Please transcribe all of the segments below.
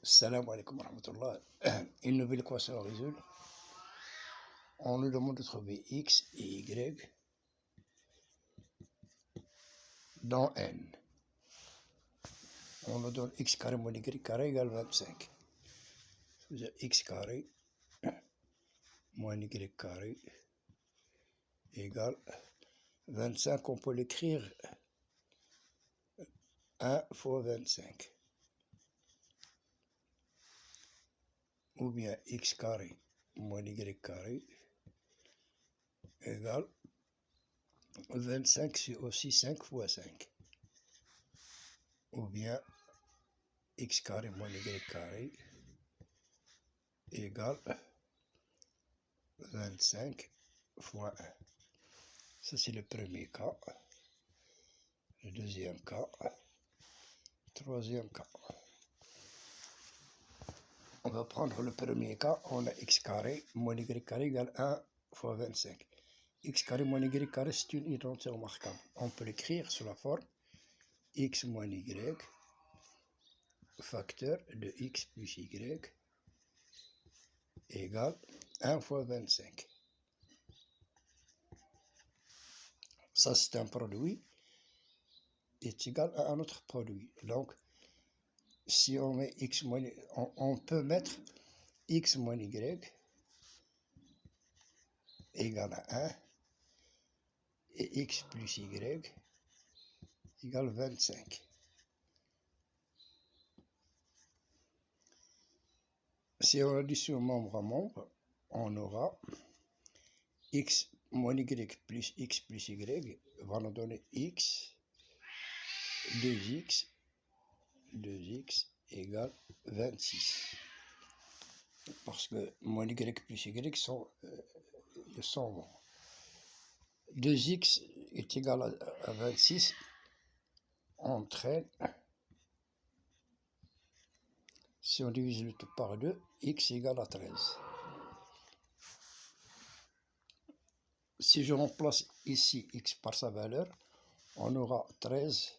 Salam alaikum wa rahmatullah. Une nouvelle équation à résoudre. On nous demande de trouver x et y dans n. On nous donne x carré moins y carré égale 25. C'est-à-dire x carré moins y carré égale 25. On peut l'écrire 1 fois 25. Ou bien x carré moins y carré égale 25, c'est aussi 5 fois 5. Ou bien x carré moins y carré égale 25 fois 1. Ça, c'est le premier cas. Le deuxième cas. Troisième cas. On va prendre le premier cas. On a x carré moins y carré égale 1 fois 25. X carré moins y carré, c'est une identité remarquable. On peut l'écrire sous la forme x moins y facteur de x plus y égale 1 fois 25. Ça, c'est un produit est égal à un autre produit. Donc, si on met x moins, on peut mettre x moins y égale à 1 et x plus y égale 25. Si on additionne membre à membre, on aura x moins y plus x plus y va nous donner x, 2x égale 26. Parce que moins y plus y sont 2x est égal à 26, on entraîne, si on divise le tout par 2, x égale à 13. Si je remplace ici x par sa valeur, on aura 13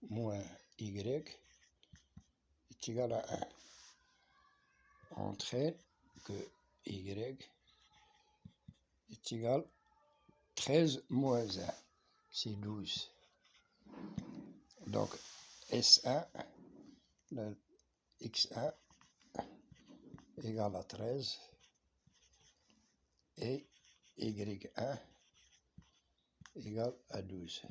moins y est égal à 1. On entraîne que y est égal à 13 moins 1, c'est 12. Donc, S1, x1 égale à 13 et y1 égale à 12.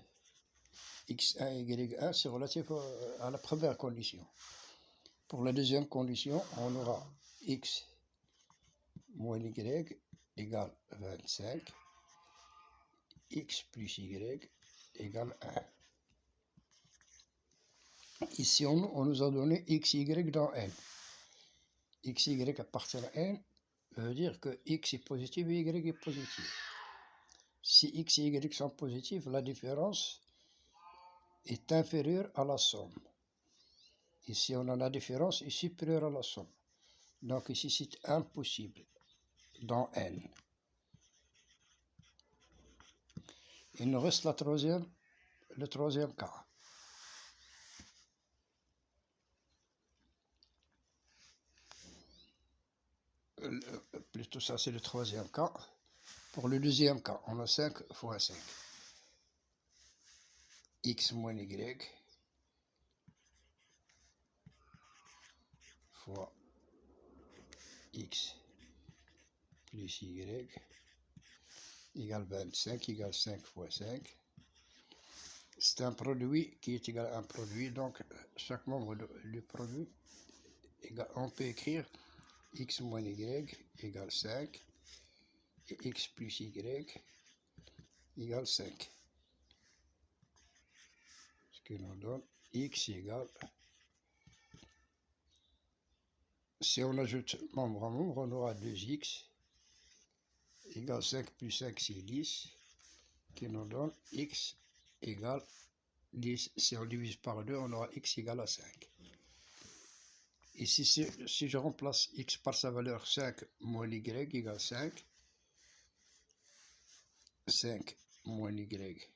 x1 et y1, c'est relatif à la première condition. Pour la deuxième condition, on aura x moins y égale 25, x plus y égale 1. Ici, on nous a donné x, y dans n. X, y appartient à n veut dire que x est positif et y est positif. Si x et y sont positifs, la différence est inférieure à la somme. Ici, on a la différence est supérieure à la somme. Donc ici, c'est impossible dans n. Il nous reste le troisième cas. Plutôt ça, c'est le troisième cas. Pour le deuxième cas, on a 5 fois 5. X moins y fois x plus y égale 25 égale 5 fois 5. C'est un produit qui est égal à un produit, donc chaque membre du produit, on peut écrire x moins y égale 5 et x plus y égale 5. Ce qui nous donne x égale, si on ajoute membre à membre, on aura 2x égale 5 plus 5, c'est 10, qui nous donne x égale 10. Si on divise par 2, on aura x égale à 5. Ici, si je remplace x par sa valeur 5 moins y égale 5, 5 moins y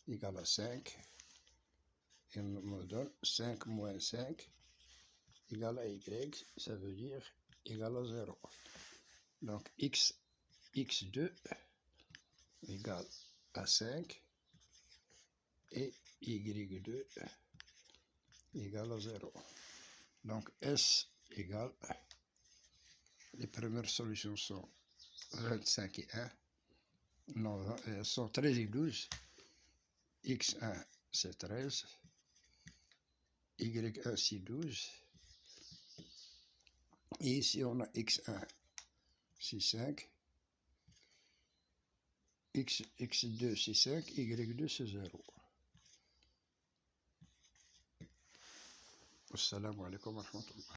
égale à 5, et on me donne 5 moins 5 égale à y, ça veut dire égal à 0. Donc x2 égale à 5 et y2 égale à 0. Donc S égale, les premières solutions sont 25 et 1, non, sont 13 et 12, x1 c'est 13, y1 c'est 12, et ici on a x1 c'est 5, x2 c'est 5, y2 c'est 0. Assalamu alaikum wa rahmatullah.